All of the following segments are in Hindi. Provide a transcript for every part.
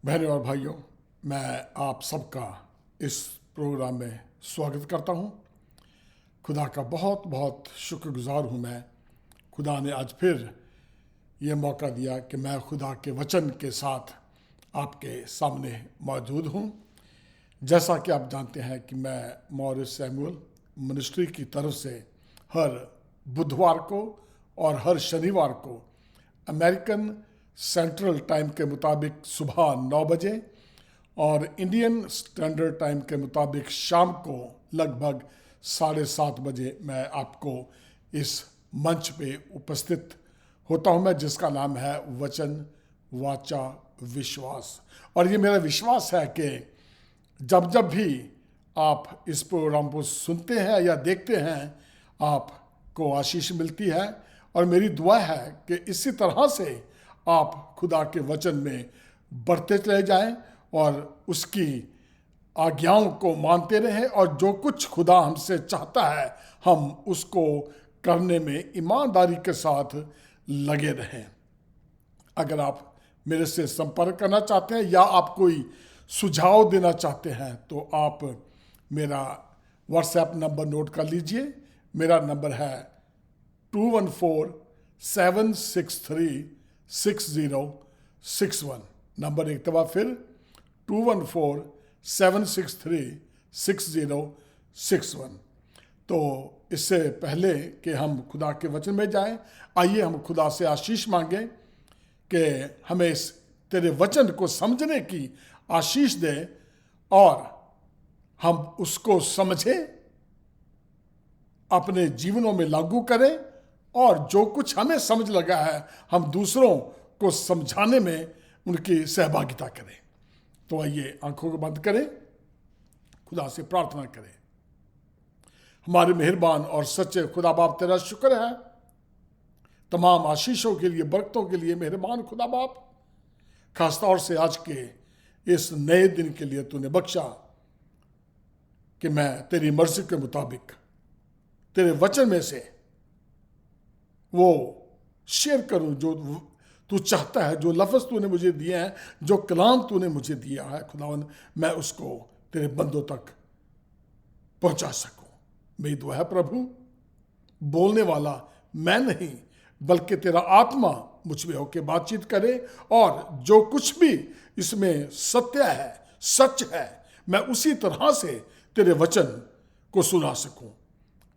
बहनों और भाइयों, मैं आप सबका इस प्रोग्राम में स्वागत करता हूं। खुदा का बहुत बहुत शुक्रगुजार हूं मैं। खुदा ने आज फिर ये मौका दिया कि मैं खुदा के वचन के साथ आपके सामने मौजूद हूं। जैसा कि आप जानते हैं कि मैं मॉरिस सैमुअल मिनिस्ट्री की तरफ से हर बुधवार को और हर शनिवार को अमेरिकन सेंट्रल टाइम के मुताबिक सुबह 9 बजे और इंडियन स्टैंडर्ड टाइम के मुताबिक शाम को लगभग 7:30 बजे मैं आपको इस मंच पे उपस्थित होता हूं मैं, जिसका नाम है वचन वाचा विश्वास। और ये मेरा विश्वास है कि जब जब भी आप इस प्रोग्राम को सुनते हैं या देखते हैं, आपको आशीष मिलती है। और मेरी दुआ है कि इसी तरह से आप खुदा के वचन में बढ़ते चले जाएं और उसकी आज्ञाओं को मानते रहें, और जो कुछ खुदा हमसे चाहता है हम उसको करने में ईमानदारी के साथ लगे रहें। अगर आप मेरे से संपर्क करना चाहते हैं या आप कोई सुझाव देना चाहते हैं तो आप मेरा व्हाट्सएप नंबर नोट कर लीजिए। मेरा नंबर है 214-763-6061। नंबर एक दफ़ा फिर 214-763-6061। तो इससे पहले कि हम खुदा के वचन में जाएं, आइए हम खुदा से आशीष मांगें कि हमें इस तेरे वचन को समझने की आशीष दे और हम उसको समझें, अपने जीवनों में लागू करें, और जो कुछ हमें समझ लगा है हम दूसरों को समझाने में उनकी सहभागिता करें। तो आइए आंखों को बंद करें, खुदा से प्रार्थना करें। हमारे मेहरबान और सच्चे खुदा बाप, तेरा शुक्र है तमाम आशीषों के लिए, बरकतों के लिए। मेहरबान खुदा बाप, खासतौर से आज के इस नए दिन के लिए तूने बख्शा कि मैं तेरी मर्जी के मुताबिक तेरे वचन में से वो शेयर करूं जो तू चाहता है, जो लफ्ज़ तूने मुझे दिए हैं, जो कलाम तूने मुझे दिया है खुदावन, मैं उसको तेरे बंदों तक पहुंचा सकूं। मेरी दुआ है प्रभु, बोलने वाला मैं नहीं बल्कि तेरा आत्मा मुझ में होकर बातचीत करे, और जो कुछ भी इसमें सत्य है, सच है, मैं उसी तरह से तेरे वचन को सुना सकूं।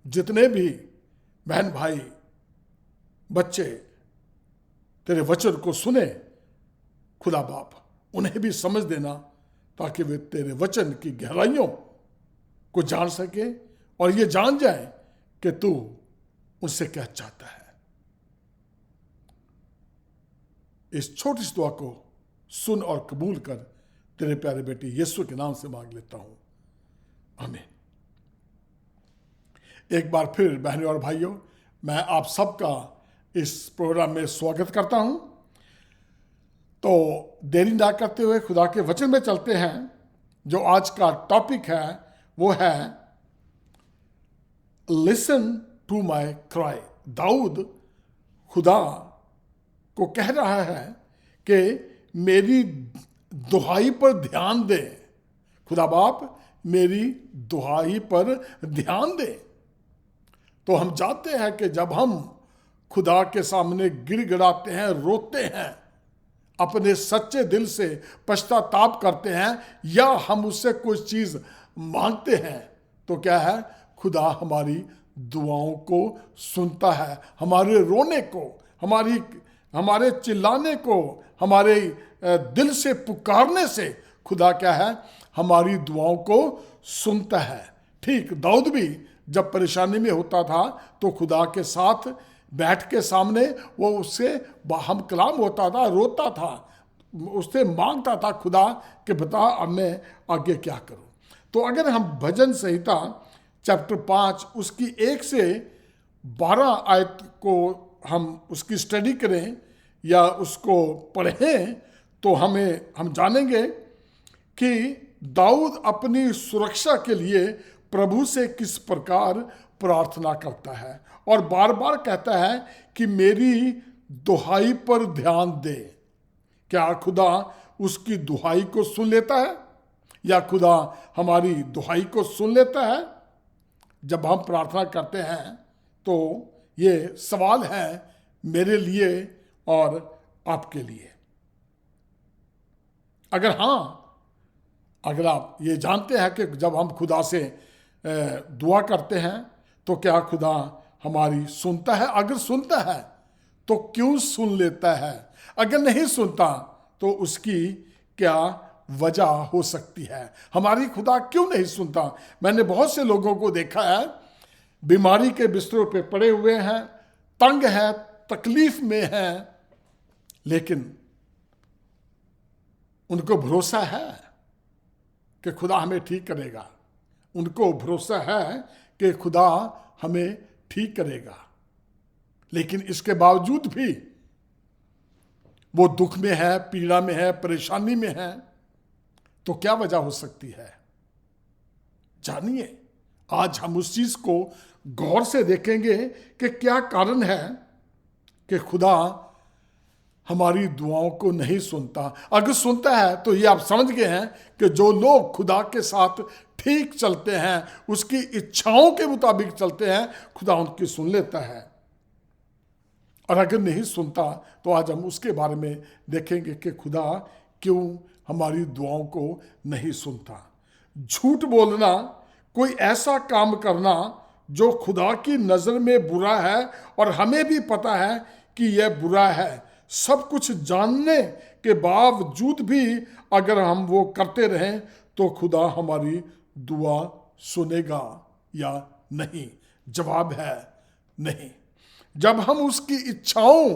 जितने भी बहन भाई बच्चे तेरे वचन को सुने खुदा बाप, उन्हें भी समझ देना ताकि वे तेरे वचन की गहराइयों को जान सके और ये जान जाए कि तू उनसे क्या चाहता है। इस छोटी सी दुआ को सुन और कबूल कर, तेरे प्यारे बेटे यीशु के नाम से मांग लेता हूं, आमीन। एक बार फिर बहनों और भाइयों, मैं आप सबका इस प्रोग्राम में स्वागत करता हूं। तो देरी ना करते हुए खुदा के वचन में चलते हैं। जो आज का टॉपिक है वो है listen to my cry. Dawood खुदा को कह रहा है कि मेरी दुहाई पर ध्यान दे। खुदा बाप मेरी दुहाई पर ध्यान दे। तो हम जानते हैं कि जब हम खुदा के सामने गिड़गिड़ाते हैं, रोते हैं, अपने सच्चे दिल से पश्चाताप करते हैं, या हम उससे कुछ चीज़ मांगते हैं, तो क्या है, खुदा हमारी दुआओं को सुनता है। हमारे रोने को, हमारे चिल्लाने को, हमारे दिल से पुकारने से खुदा क्या है, हमारी दुआओं को सुनता है। ठीक दाऊद भी जब परेशानी में होता था तो खुदा के साथ बैठ के सामने वो उससे हम कलाम होता था, रोता था, उससे मांगता था खुदा कि बता अब मैं आगे क्या करूं। तो अगर हम भजन संहिता चैप्टर 5 उसकी 1 से 12 आयत को हम उसकी स्टडी करें या उसको पढ़ें तो हम जानेंगे कि दाऊद अपनी सुरक्षा के लिए प्रभु से किस प्रकार प्रार्थना करता है, और बार बार कहता है कि मेरी दुहाई पर ध्यान दे। क्या खुदा उसकी दुहाई को सुन लेता है या खुदा हमारी दुहाई को सुन लेता है? जब हम प्रार्थना करते हैं तो ये सवाल है मेरे लिए और आपके लिए। अगर आप ये जानते हैं कि जब हम खुदा से दुआ करते हैं तो क्या खुदा हमारी सुनता है? अगर सुनता है तो क्यों सुन लेता है? अगर नहीं सुनता तो उसकी क्या वजह हो सकती है? हमारी खुदा क्यों नहीं सुनता? मैंने बहुत से लोगों को देखा है, बीमारी के बिस्तरों पे पड़े हुए हैं, तंग है, तकलीफ में हैं, लेकिन उनको भरोसा है कि खुदा हमें ठीक करेगा। उनको भरोसा है कि खुदा हमें ठीक करेगा, लेकिन इसके बावजूद भी वो दुख में है, पीड़ा में है, परेशानी में है। तो क्या वजह हो सकती है? जानिए, आज हम उस चीज को गौर से देखेंगे कि क्या कारण है कि खुदा हमारी दुआओं को नहीं सुनता। अगर सुनता है तो ये आप समझ गए हैं कि जो लोग खुदा के साथ ठीक चलते हैं, उसकी इच्छाओं के मुताबिक चलते हैं, खुदा उनकी सुन लेता है। और अगर नहीं सुनता तो आज हम उसके बारे में देखेंगे कि खुदा क्यों हमारी दुआओं को नहीं सुनता। झूठ बोलना, कोई ऐसा काम करना जो खुदा की नज़र में बुरा है और हमें भी पता है कि यह बुरा है, सब कुछ जानने के बावजूद भी अगर हम वो करते रहें तो खुदा हमारी दुआ सुनेगा या नहीं? जवाब है नहीं। जब हम उसकी इच्छाओं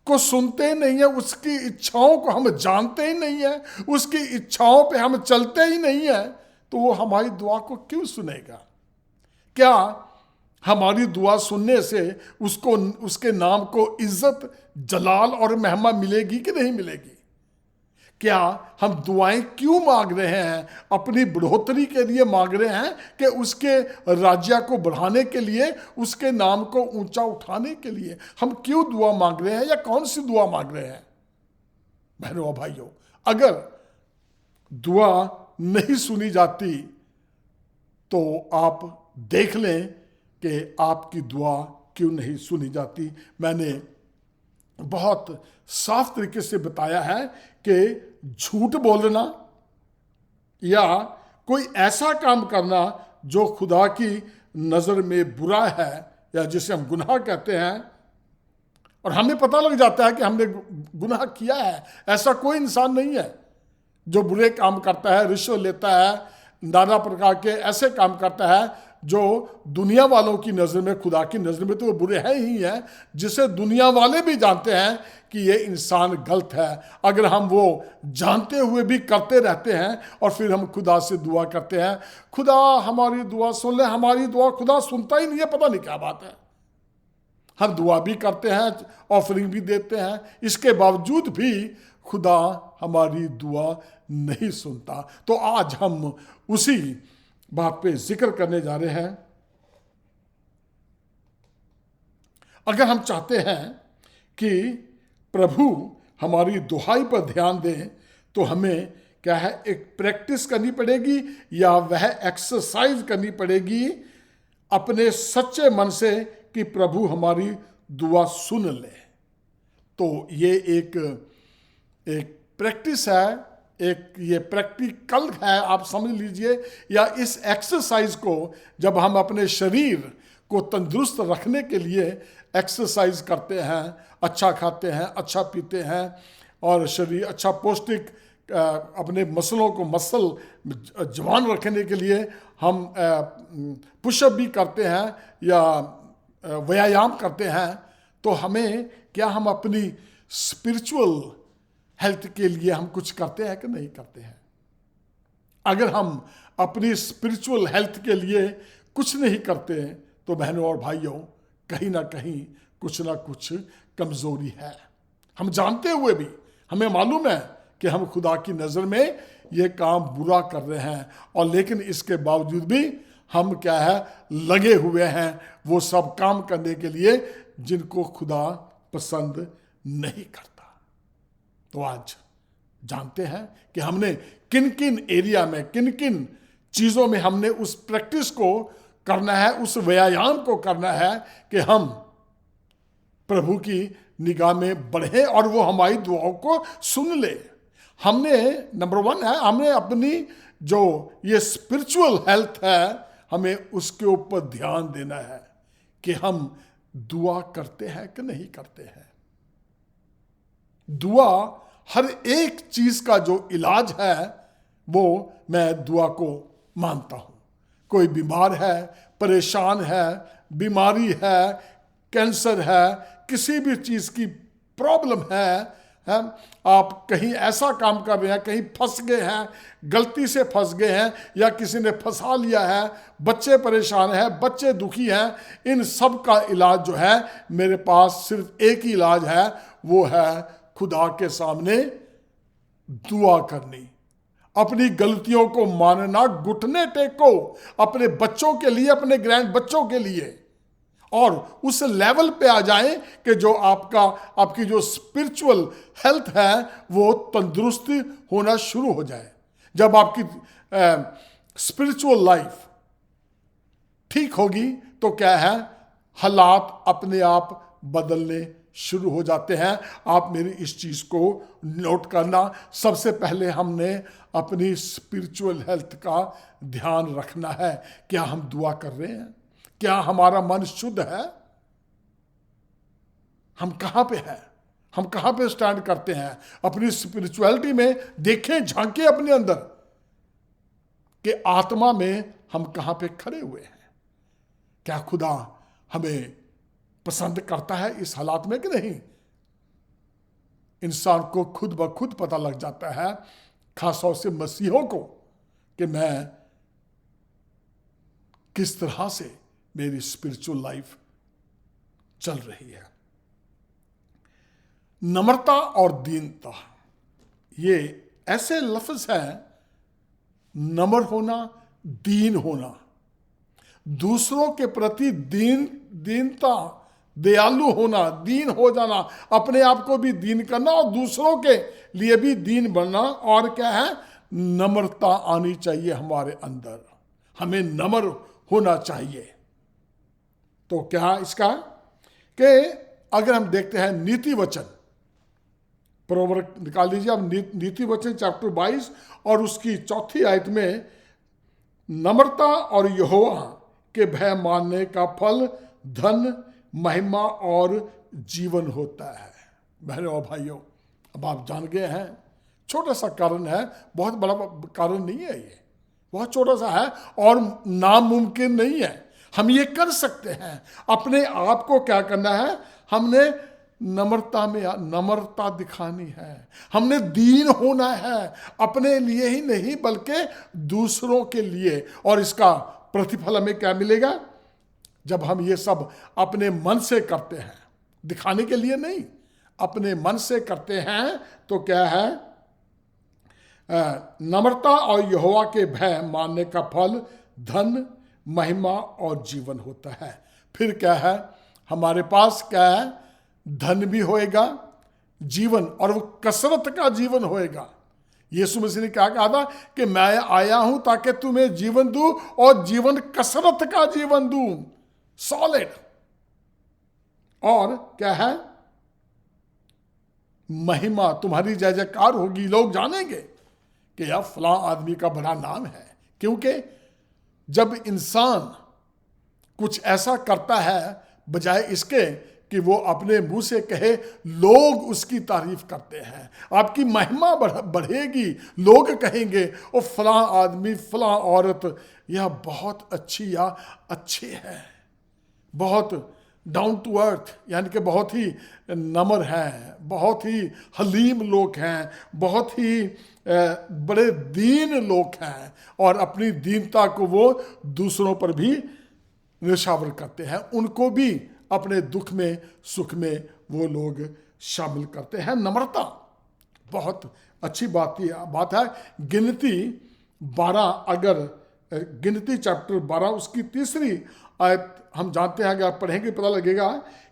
को सुनते नहीं है, उसकी इच्छाओं को हम जानते ही नहीं है, उसकी इच्छाओं पे हम चलते ही नहीं है, तो वो हमारी दुआ को क्यों सुनेगा? क्या हमारी दुआ सुनने से उसको, उसके नाम को इज्जत, जलाल और महिमा मिलेगी कि नहीं मिलेगी? क्या हम दुआएं क्यों मांग रहे हैं? अपनी बढ़ोतरी के लिए मांग रहे हैं कि उसके राज्य को बढ़ाने के लिए, उसके नाम को ऊंचा उठाने के लिए हम क्यों दुआ मांग रहे हैं, या कौन सी दुआ मांग रहे हैं? बहनों और भाइयों, अगर दुआ नहीं सुनी जाती तो आप देख लें कि आपकी दुआ क्यों नहीं सुनी जाती। मैंने बहुत साफ तरीके से बताया है कि झूठ बोलना या कोई ऐसा काम करना जो खुदा की नज़र में बुरा है, या जिसे हम गुनाह कहते हैं, और हमें पता लग जाता है कि हमने गुनाह किया है। ऐसा कोई इंसान नहीं है जो बुरे काम करता है, रिश्वत लेता है, नाना प्रकार के ऐसे काम करता है जो दुनिया वालों की नज़र में, खुदा की नज़र में तो वो बुरे हैं ही हैं, जिसे दुनिया वाले भी जानते हैं कि ये इंसान गलत है। अगर हम वो जानते हुए भी करते रहते हैं और फिर हम खुदा से दुआ करते हैं, खुदा हमारी दुआ सुन ले, हमारी दुआ खुदा सुनता ही नहीं है, पता नहीं क्या बात है। हम दुआ भी करते हैं, ऑफरिंग भी देते हैं, इसके बावजूद भी खुदा हमारी दुआ नहीं सुनता। तो आज हम उसी बात पे जिक्र करने जा रहे हैं। अगर हम चाहते हैं कि प्रभु हमारी दुहाई पर ध्यान दें तो हमें क्या है, एक प्रैक्टिस करनी पड़ेगी, या वह एक्सरसाइज करनी पड़ेगी अपने सच्चे मन से कि प्रभु हमारी दुआ सुन ले। तो ये एक प्रैक्टिस है, एक ये प्रैक्टिकल है, आप समझ लीजिए। या इस एक्सरसाइज को जब हम अपने शरीर को तंदुरुस्त रखने के लिए एक्सरसाइज करते हैं, अच्छा खाते हैं, अच्छा पीते हैं, और शरीर अच्छा पौष्टिक, अपने मसलों को मसल जवान रखने के लिए हम पुशअप भी करते हैं या व्यायाम करते हैं, तो हमें क्या, हम अपनी स्पिरिचुअल हेल्थ के लिए हम कुछ करते हैं कि नहीं करते हैं? अगर हम अपनी स्पिरिचुअल हेल्थ के लिए कुछ नहीं करते तो बहनों और भाइयों, कहीं ना कहीं कुछ ना कुछ कमजोरी है। हम जानते हुए भी, हमें मालूम है कि हम खुदा की नज़र में ये काम बुरा कर रहे हैं, और लेकिन इसके बावजूद भी हम क्या है, लगे हुए हैं वो सब काम करने के लिए जिनको खुदा पसंद नहीं करता। तो आज जानते हैं कि हमने किन किन एरिया में, किन किन चीज़ों में हमने उस प्रैक्टिस को करना है, उस व्यायाम को करना है कि हम प्रभु की निगाह में बढ़े और वो हमारी दुआओं को सुन ले। हमने नंबर 1 है, हमने अपनी जो ये स्पिरिचुअल हेल्थ है, हमें उसके ऊपर ध्यान देना है कि हम दुआ करते हैं कि नहीं करते हैं। दुआ हर एक चीज का जो इलाज है वो मैं दुआ को मानता हूं। कोई बीमार है, परेशान है, बीमारी है, कैंसर है, किसी भी चीज की प्रॉब्लम है, आप कहीं ऐसा काम कर रहे हैं, कहीं फंस गए हैं, गलती से फंस गए हैं या किसी ने फंसा लिया है, बच्चे परेशान हैं, बच्चे दुखी हैं, इन सब का इलाज जो है मेरे पास सिर्फ एक ही इलाज है, वो है खुदा के सामने दुआ करनी, अपनी गलतियों को मानना, घुटने टेको अपने बच्चों के लिए, अपने ग्रैंड बच्चों के लिए, और उस लेवल पे आ जाएं कि जो आपकी जो स्पिरिचुअल हेल्थ है वो तंदुरुस्त होना शुरू हो जाए। जब आपकी स्पिरिचुअल लाइफ ठीक होगी तो क्या है, हालात अपने आप बदलने शुरू हो जाते हैं। आप मेरी इस चीज को नोट करना, सबसे पहले हमने अपनी स्पिरिचुअल हेल्थ का ध्यान रखना है। क्या हम दुआ कर रहे हैं? क्या हमारा मन शुद्ध है? हम कहां पे हैं? हम कहां पे स्टैंड करते हैं अपनी स्पिरिचुअलिटी में? देखें, झांके अपने अंदर कि आत्मा में हम कहां पे खड़े हुए हैं। क्या खुदा हमें पसंद करता है इस हालात में कि नहीं? इंसान को खुद ब खुद पता लग जाता है, खासतौर से मसीहों को, कि मैं किस तरह से मेरी स्पिरिचुअल लाइफ चल रही है। नम्रता और दीनता, ये ऐसे लफ्ज हैं, नम्र होना, दीन होना, दूसरों के प्रति दीनता, दयालु होना, दीन हो जाना, अपने आप को भी दीन करना और दूसरों के लिए भी दीन बनना। और क्या है, नम्रता आनी चाहिए हमारे अंदर, हमें नम्र होना चाहिए। तो क्या इसका कि अगर हम देखते हैं नीति वचन, प्रोवर्ब निकाल लीजिए अब, नीति वचन चैप्टर 22 और उसकी 4 आयत में, नम्रता और यहोवा के भय मानने का फल धन, महिमा और जीवन होता है। बहनों और भाइयों, अब आप जान गए हैं, छोटा सा कारण है, बहुत बड़ा कारण नहीं है, ये बहुत छोटा सा है और नामुमकिन नहीं है। हम ये कर सकते हैं। अपने आप को क्या करना है, हमने नम्रता दिखानी है, हमने दीन होना है, अपने लिए ही नहीं बल्कि दूसरों के लिए। और इसका प्रतिफल हमें क्या मिलेगा? जब हम ये सब अपने मन से करते हैं, दिखाने के लिए नहीं, अपने मन से करते हैं, तो क्या है, नम्रता और यहोवा के भय मानने का फल धन, महिमा और जीवन होता है। फिर क्या है, हमारे पास क्या है, धन भी होएगा, जीवन, और वो कसरत का जीवन होएगा। यीशु मसीह ने क्या कहा था कि मैं आया हूं ताकि तुम्हें जीवन दूं और जीवन कसरत का जीवन दूं, सॉलिड। और क्या है, महिमा, तुम्हारी जय जयकार होगी, लोग जानेंगे कि यह फलां आदमी का बड़ा नाम है। क्योंकि जब इंसान कुछ ऐसा करता है, बजाय इसके कि वो अपने मुंह से कहे, लोग उसकी तारीफ करते हैं, आपकी महिमा बढ़ेगी, लोग कहेंगे ओ फलां आदमी, फलां औरत यह बहुत अच्छी या अच्छे है, बहुत डाउन टू अर्थ, यानी कि बहुत ही नम्र हैं, बहुत ही हलीम लोग हैं, बहुत ही बड़े दीन लोग हैं, और अपनी दीनता को वो दूसरों पर भी निशावर करते हैं, उनको भी अपने दुख में, सुख में वो लोग शामिल करते हैं। नम्रता बहुत अच्छी बात है। गिनती 12, अगर गिनती चैप्टर 12 उसकी 3 आयत हम जानते हैं, अगर आप पढ़ेंगे पता लगेगा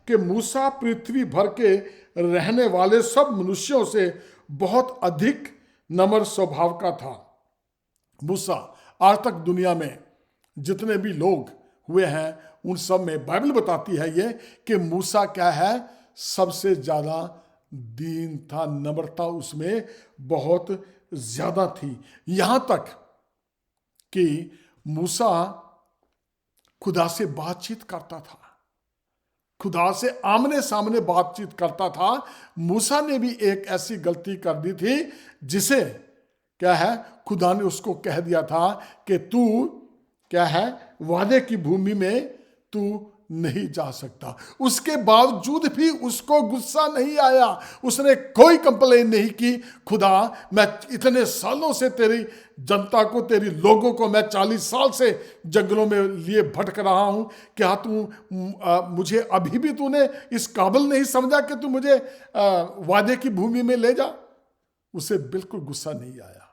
कि मूसा पृथ्वी भर के रहने वाले सब मनुष्यों से बहुत अधिक नम्र स्वभाव का था। मूसा आज तक दुनिया में जितने भी लोग हुए हैं उन सब में बाइबल बताती है ये कि मूसा क्या है, सबसे ज़्यादा दीन था, नम्रता उसमें बहुत ज़्यादा थी। यहाँ तक कि मूसा खुदा से बातचीत करता था, खुदा से आमने सामने बातचीत करता था। मूसा ने भी एक ऐसी गलती कर दी थी जिसे क्या है, खुदा ने उसको कह दिया था कि तू क्या है, वादे की भूमि में तू नहीं जा सकता। उसके बावजूद भी उसको गुस्सा नहीं आया, उसने कोई कंप्लेन नहीं की। खुदा, मैं इतने सालों से तेरी जनता को, तेरी लोगों को, मैं 40 साल से जंगलों में लिए भटक रहा हूं, क्या तू मुझे अभी भी तूने इस काबिल नहीं समझा कि तू मुझे वादे की भूमि में ले जा? उसे बिल्कुल गुस्सा नहीं आया।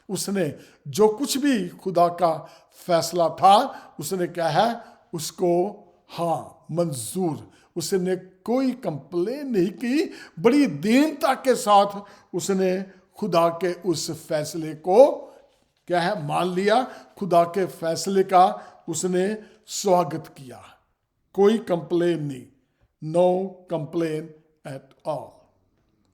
उसने जो कुछ भी खुदा का फैसला था उसने क्या है, उसको हाँ मंजूर, उसने कोई कंप्लेन नहीं की। बड़ी दीनता के साथ उसने खुदा के उस फैसले को क्या है, मान लिया। खुदा के फैसले का उसने स्वागत किया, कोई कंप्लेन नहीं, नो कंप्लेन एट ऑल।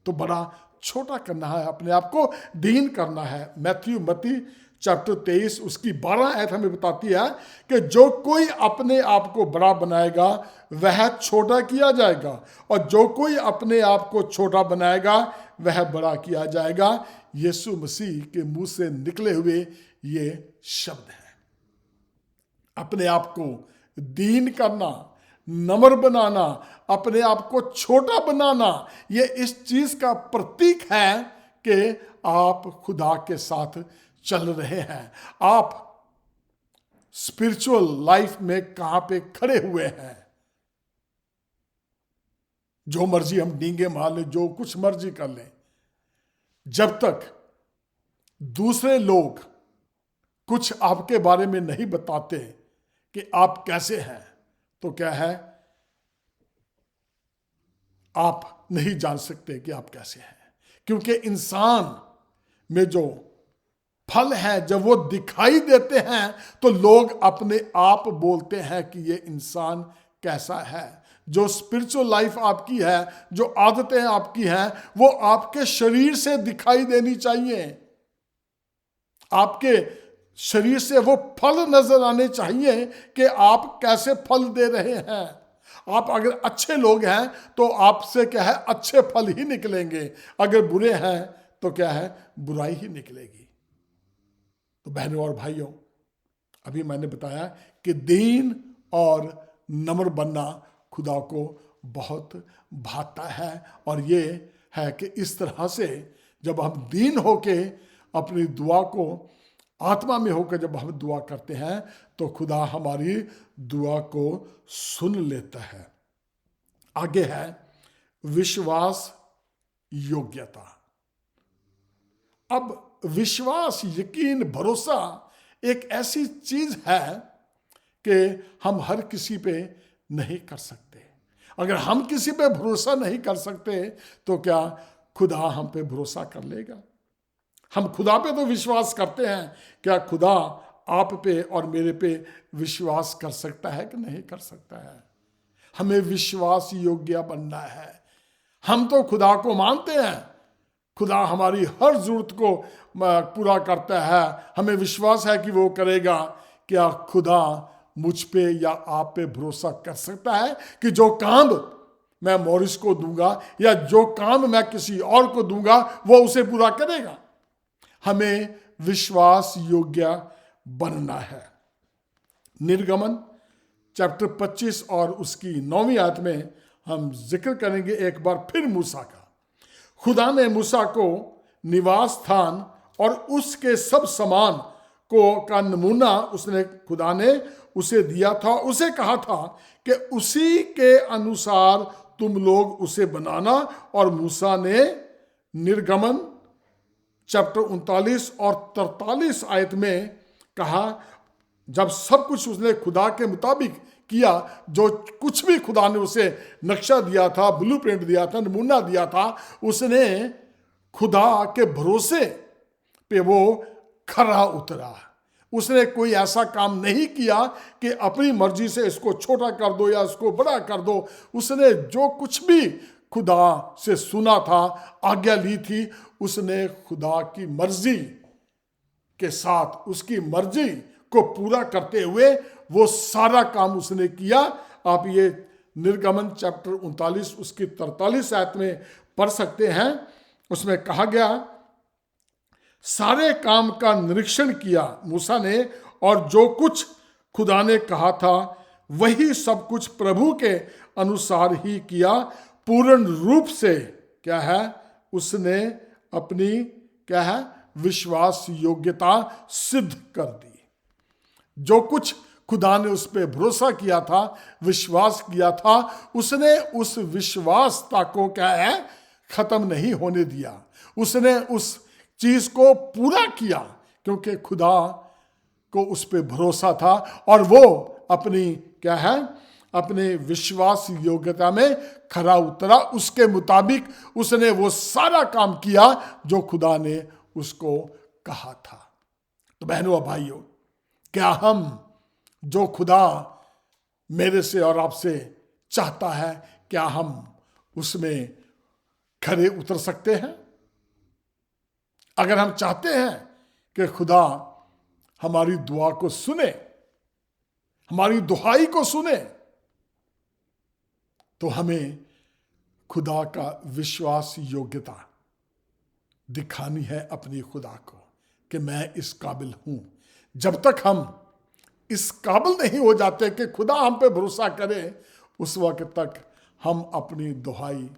तो बड़ा छोटा करना है, अपने आप को दीन करना है। मत्ती चैप्टर 23 उसकी 12 आयत हमें बताती है कि जो कोई अपने आप को बड़ा बनाएगा वह छोटा किया जाएगा, और जो कोई अपने आप को छोटा बनाएगा वह बड़ा किया जाएगा। यीशु मसीह के मुंह से निकले हुए ये शब्द है। अपने आप को दीन करना, नम्र बनाना, अपने आप को छोटा बनाना, ये इस चीज का प्रतीक है कि आप खुदा के साथ चल रहे हैं। आप स्पिरिचुअल लाइफ में कहां पे खड़े हुए हैं। जो मर्जी हम डींगे मार लें, जो कुछ मर्जी कर लें, जब तक दूसरे लोग कुछ आपके बारे में नहीं बताते कि आप कैसे हैं, तो क्या है, आप नहीं जान सकते कि आप कैसे हैं। क्योंकि इंसान में जो फल है, जब वो दिखाई देते हैं तो लोग अपने आप बोलते हैं कि ये इंसान कैसा है। जो स्पिरिचुअल लाइफ आपकी है, जो आदतें आपकी हैं, वो आपके शरीर से दिखाई देनी चाहिए। आपके शरीर से वो फल नजर आने चाहिए कि आप कैसे फल दे रहे हैं। आप अगर अच्छे लोग हैं तो आपसे क्या है, अच्छे फल ही निकलेंगे। अगर बुरे हैं तो क्या है, बुराई ही निकलेगी। तो बहनों और भाइयों, अभी मैंने बताया कि दीन और नम्र बनना खुदा को बहुत भाता है। और ये है कि इस तरह से जब हम दीन होके अपनी दुआ को, आत्मा में होकर जब हम दुआ करते हैं तो खुदा हमारी दुआ को सुन लेता है। आगे है विश्वास योग्यता। अब विश्वास, यकीन, भरोसा एक ऐसी चीज है कि हम हर किसी पे नहीं कर सकते। अगर हम किसी पे भरोसा नहीं कर सकते तो क्या खुदा हम पे भरोसा कर लेगा? हम खुदा पे तो विश्वास करते हैं, क्या खुदा आप पे और मेरे पे विश्वास कर सकता है कि नहीं कर सकता है? हमें विश्वास योग्य बनना है। हम तो खुदा को मानते हैं, खुदा हमारी हर जरूरत को पूरा करता है, हमें विश्वास है कि वो करेगा। क्या खुदा मुझ पे या आप पे भरोसा कर सकता है कि जो काम मैं मॉरिस को दूंगा या जो काम मैं किसी और को दूंगा वो उसे पूरा करेगा? हमें विश्वास योग्य बनना है। निर्गमन चैप्टर 25 और उसकी 9वीं आयत में हम जिक्र करेंगे एक बार फिर मूसा का। खुदा ने मूसा को निवास स्थान और उसके सब सामान को का नमूना उसने खुदा ने उसे दिया था। उसे कहा था कि उसी के अनुसार तुम लोग उसे बनाना। और मूसा ने निर्गमन चैप्टर 39 और 43 आयत में कहा, जब सब कुछ उसने खुदा के मुताबिक किया, जो कुछ भी खुदा ने उसे नक्शा दिया था, ब्लूप्रिंट दिया था, नमूना दिया था, उसने खुदा के भरोसे पे वो खरा उतरा। उसने कोई ऐसा काम नहीं किया कि अपनी मर्जी से इसको छोटा कर दो या इसको बड़ा कर दो। उसने जो कुछ भी खुदा से सुना था, आज्ञा ली थी, उसने खुदा की मर्जी के साथ उसकी मर्जी को पूरा करते हुए वो सारा काम उसने किया। आप ये निर्गमन चैप्टर 39 उसकी 43 आयत में पढ़ सकते हैं। उसमें कहा गया, सारे काम का निरीक्षण किया मूसा ने, और जो कुछ खुदा ने कहा था वही सब कुछ प्रभु के अनुसार ही किया। पूर्ण रूप से क्या है, उसने अपनी क्या है, विश्वास योग्यता सिद्ध कर दी। जो कुछ खुदा ने उस पर भरोसा किया था, विश्वास किया था, उसने उस विश्वासता को क्या है, खत्म नहीं होने दिया। उसने उस चीज को पूरा किया क्योंकि खुदा को उस पर भरोसा था, और वो अपनी क्या है, अपने विश्वास योग्यता में खरा उतरा। उसके मुताबिक उसने वो सारा काम किया जो खुदा ने उसको कहा था। तो बहनों और भाइयों, क्या हम जो खुदा मेरे से और आपसे चाहता है, क्या हम उसमें खरे उतर सकते हैं? अगर हम चाहते हैं कि खुदा हमारी दुआ को सुने, हमारी दुहाई को सुने, तो हमें खुदा का विश्वास योग्यता दिखानी है अपनी खुदा को कि मैं इस काबिल हूं। जब तक हम इस काबिल नहीं हो जाते कि खुदा हम पे भरोसा करे, उस वक्त तक हम अपनी दुहाई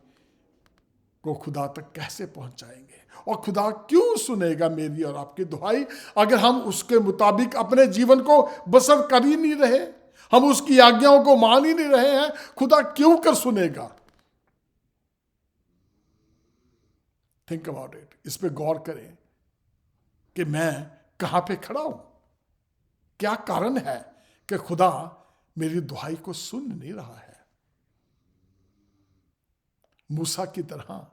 को खुदा तक कैसे पहुंचाएंगे? और खुदा क्यों सुनेगा मेरी और आपकी दुहाई अगर हम उसके मुताबिक अपने जीवन को बसर कर ही नहीं रहे, हम उसकी आज्ञाओं को मान ही नहीं रहे हैं? खुदा क्यों कर सुनेगा? Think about it. इस पे गौर करें कि मैं कहां पे खड़ा हूं। क्या कारण है कि खुदा मेरी दुहाई को सुन नहीं रहा है? मूसा की तरह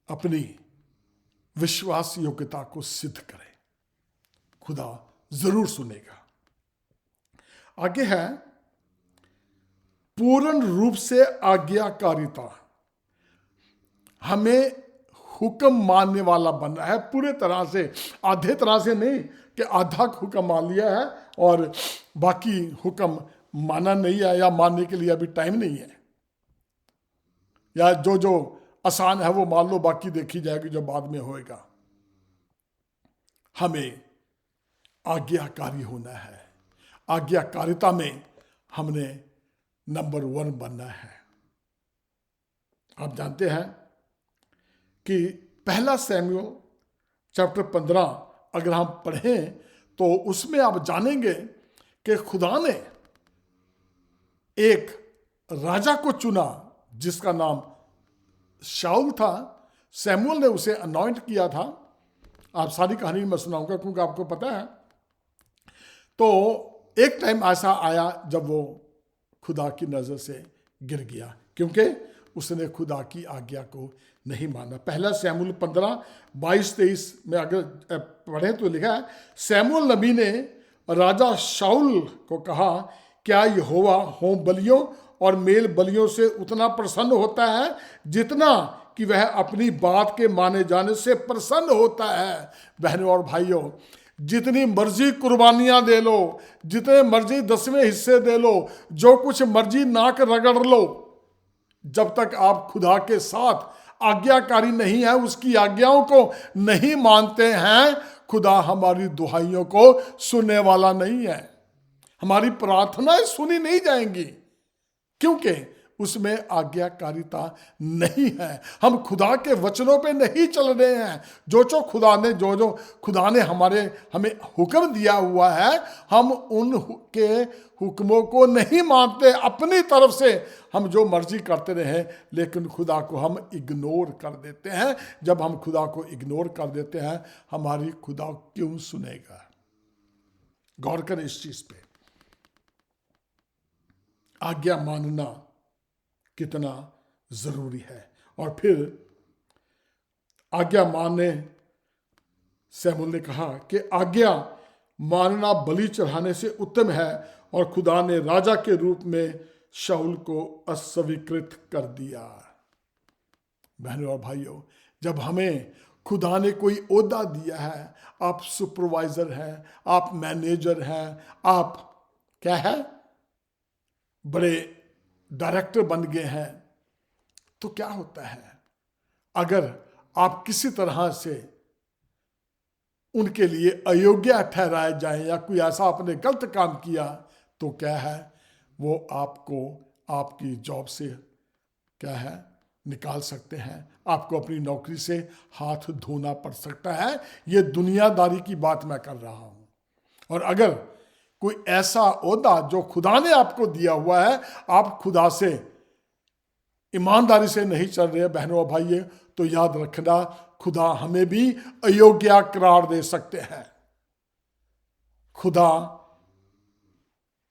अपनी विश्वास योग्यता को सिद्ध करें, खुदा जरूर सुनेगा। आगे है पूर्ण रूप से आज्ञाकारिता। हमें हुक्म मानने वाला बनना है पूरे तरह से, आधे तरह से नहीं कि आधा हुक्म मान लिया है और बाकी हुक्म माना नहीं है या मानने के लिए अभी टाइम नहीं है, या जो जो आसान है वो मान लो, बाकी देखी जाएगी जो बाद में होएगा। हमें आज्ञाकारी होना है। आज्ञाकारिता में हमने नंबर 1 बनना है। आप जानते हैं कि पहला सैमुएल चैप्टर 15 अगर हम पढ़ें तो उसमें आप जानेंगे कि खुदा ने एक राजा को चुना जिसका नाम शाऊल था। सैमुएल ने उसे अनॉइंट किया था। आप सारी कहानी मैं सुनाऊंगा क्योंकि आपको पता है। तो एक टाइम ऐसा आया जब वो खुदा की नजर से गिर गया क्योंकि उसने खुदा की आज्ञा को नहीं माना। पहला सैमुएल 15:22-23 में अगर पढ़ें तो लिखा है, सैमुएल नबी ने राजा शाऊल को कहा, क्या यहोवा होम बलियों और मेल बलियों से उतना प्रसन्न होता है जितना कि वह अपनी बात के माने जाने से प्रसन्न होता है? बहनों और भाइयों, जितनी मर्जी कुर्बानियां दे लो, जितने मर्जी 10वें हिस्से दे लो, जो कुछ मर्जी नाक रगड़ लो, जब तक आप खुदा के साथ आज्ञाकारी नहीं है, उसकी आज्ञाओं को नहीं मानते हैं, खुदा हमारी दुहाइयों को सुनने वाला नहीं है। हमारी प्रार्थनाएं सुनी नहीं जाएंगी क्योंकि उसमें आज्ञाकारिता नहीं है। हम खुदा के वचनों पे नहीं चल रहे हैं। जो खुदा ने हमें हुक्म दिया हुआ है, हम उनके हुक्मों को नहीं मानते। अपनी तरफ से हम जो मर्जी करते रहे, लेकिन खुदा को हम इग्नोर कर देते हैं। जब हम खुदा को इग्नोर कर देते हैं, हमारी खुदा क्यों सुनेगा? गौर करें इस चीज पे। आज्ञा मानना कितना जरूरी है। और फिर आज्ञा मानने सैमुअल ने कहा कि आज्ञा मानना बलि चढ़ाने से उत्तम है, और खुदा ने राजा के रूप में शाऊल को अस्वीकृत कर दिया। बहनों और भाइयों, जब हमें खुदा ने कोई ओहदा दिया है, आप सुपरवाइजर हैं, आप मैनेजर हैं, आप क्या है, बड़े डायरेक्टर बन गए हैं, तो क्या होता है अगर आप किसी तरह से उनके लिए अयोग्य ठहराए जाएं या कोई ऐसा आपने गलत काम किया, तो क्या है, वो आपको आपकी जॉब से क्या है, निकाल सकते हैं, आपको अपनी नौकरी से हाथ धोना पड़ सकता है। ये दुनियादारी की बात मैं कर रहा हूं। और अगर कोई ऐसा ओहदा जो खुदा ने आपको दिया हुआ है, आप खुदा से ईमानदारी से नहीं चल रहे बहनों और भाइयों, तो याद रखना, खुदा हमें भी अयोग्य करार दे सकते हैं। खुदा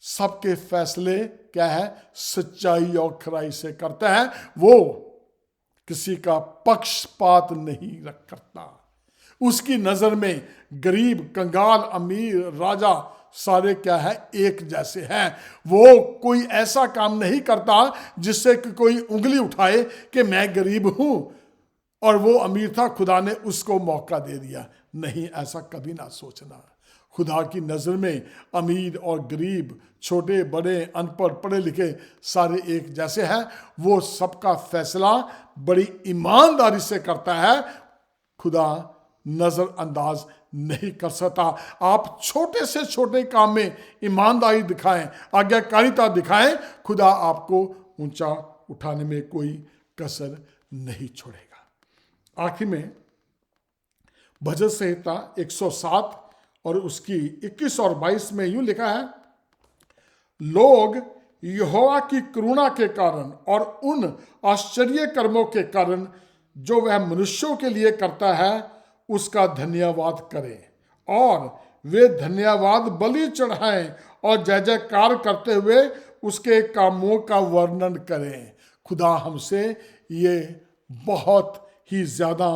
सबके फैसले क्या है, सच्चाई और खराई से करता है। वो किसी का पक्षपात नहीं करता। उसकी नजर में गरीब, कंगाल, अमीर, राजा सारे क्या है, एक जैसे हैं। वो कोई ऐसा काम नहीं करता जिससे कि कोई उंगली उठाए कि मैं गरीब हूं और वो अमीर था, खुदा ने उसको मौका दे दिया। नहीं, ऐसा कभी ना सोचना। खुदा की नज़र में अमीर और गरीब, छोटे बड़े, अनपढ़ पढ़े लिखे सारे एक जैसे हैं। वो सबका फैसला बड़ी ईमानदारी से करता है। खुदा नज़रअंदाज नहीं कर सकता। आप छोटे से छोटे काम में ईमानदारी दिखाएं, आज्ञाकारिता दिखाएं, खुदा आपको ऊंचा उठाने में कोई कसर नहीं छोड़ेगा। आखिर में भजन संहिता 107 और उसकी 21 और 22 में यूं लिखा है, लोग यहोवा की करुणा के कारण और उन आश्चर्य कर्मों के कारण जो वह मनुष्यों के लिए करता है उसका धन्यवाद करें और वे धन्यवाद बलि चढ़ाएं और जय जयकार करते हुए उसके कामों का वर्णन करें। खुदा हमसे ये बहुत ही ज्यादा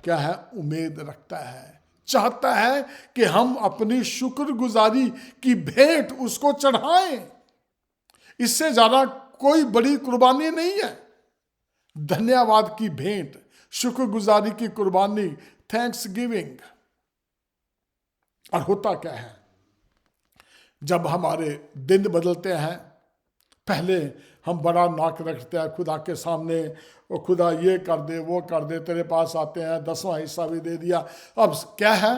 क्या है, उम्मीद रखता है, चाहता है कि हम अपनी शुक्रगुजारी की भेंट उसको चढ़ाएं। इससे ज्यादा कोई बड़ी कुर्बानी नहीं है। धन्यवाद की भेंट, शुक्रगुजारी की कुर्बानी, थैंक्स गिविंग। और होता क्या है, जब हमारे दिन बदलते हैं, पहले हम बड़ा नाक रखते हैं खुदा के सामने, और खुदा ये कर दे वो कर दे, तेरे पास आते हैं, 10वां हिस्सा भी दे दिया। अब क्या है,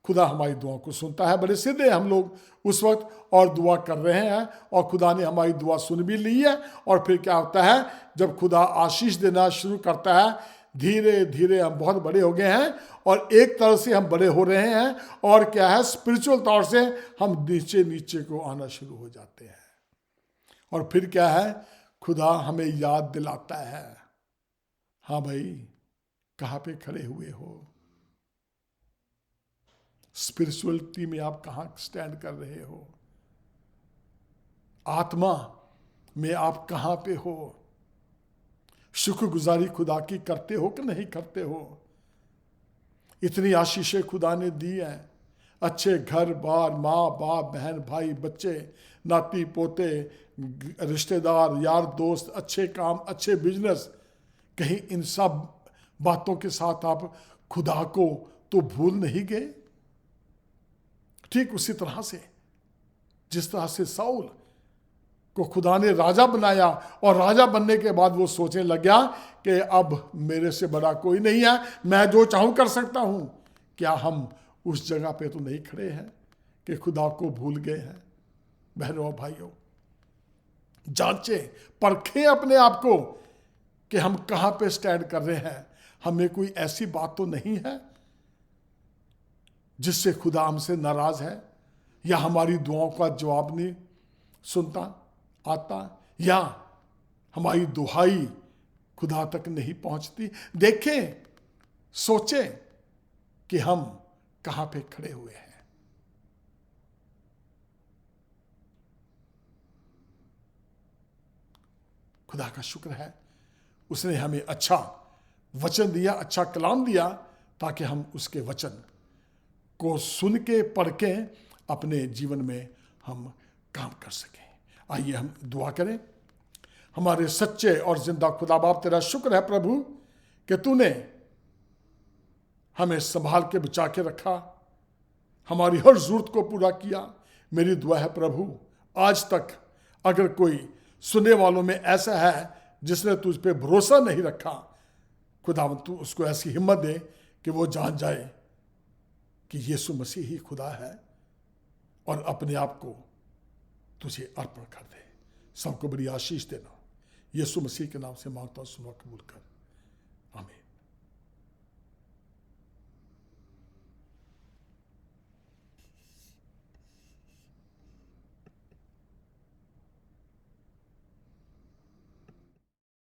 खुदा हमारी दुआ को सुनता है। बड़े सीधे हम लोग उस वक्त और दुआ कर रहे हैं और खुदा ने हमारी दुआ सुन भी ली है। और फिर क्या होता है, जब खुदा आशीष देना शुरू करता है, धीरे धीरे हम बहुत बड़े हो गए हैं और एक तरह से हम बड़े हो रहे हैं, और क्या है, स्पिरिचुअल तौर से हम नीचे नीचे को आना शुरू हो जाते हैं। और फिर क्या है, खुदा हमें याद दिलाता है, हाँ भाई कहाँ पे खड़े हुए हो, स्पिरिचुअलिटी में आप कहाँ स्टैंड कर रहे हो, आत्मा में आप कहाँ पे हो, शुक्रगुजारी खुदा की करते हो कि नहीं करते हो। इतनी आशीषें खुदा ने दी हैं, अच्छे घर बार, माँ बाप, बहन भाई, बच्चे, नाती पोते, रिश्तेदार, यार दोस्त, अच्छे काम, अच्छे बिजनेस। कहीं इन सब बातों के साथ आप खुदा को तो भूल नहीं गए। ठीक उसी तरह से जिस तरह से साउल को खुदा ने राजा बनाया और राजा बनने के बाद वो सोचने लग गया कि अब मेरे से बड़ा कोई नहीं है, मैं जो चाहूं कर सकता हूं। क्या हम उस जगह पे तो नहीं खड़े हैं कि खुदा को भूल गए हैं? बहनों और भाइयों, जांचें, परखें अपने आप को कि हम कहां पे स्टैंड कर रहे हैं। हमें कोई ऐसी बात तो नहीं है जिससे खुदा हमसे नाराज है, या हमारी दुआओं का जवाब नहीं सुनता आता, या हमारी दुहाई खुदा तक नहीं पहुंचती। देखें, सोचें कि हम कहां पे खड़े हुए हैं। खुदा का शुक्र है, उसने हमें अच्छा वचन दिया, अच्छा कलाम दिया, ताकि हम उसके वचन को सुन के पढ़ के अपने जीवन में हम काम कर सकें। आइए हम दुआ करें। हमारे सच्चे और जिंदा खुदा बाप, तेरा शुक्र है प्रभु कि तूने हमें संभाल के बचा के रखा, हमारी हर जरूरत को पूरा किया। मेरी दुआ है प्रभु, आज तक अगर कोई सुनने वालों में ऐसा है जिसने तुझ पे भरोसा नहीं रखा, खुदा तू उसको ऐसी हिम्मत दे कि वो जान जाए कि यीशु मसीह ही खुदा है और अपने आप को तुझे अर्पण कर दे। सबको बड़ी आशीष देना। यीशु मसीह के नाम से मांगता हूं, सुनो, कबूल कर। आमीन।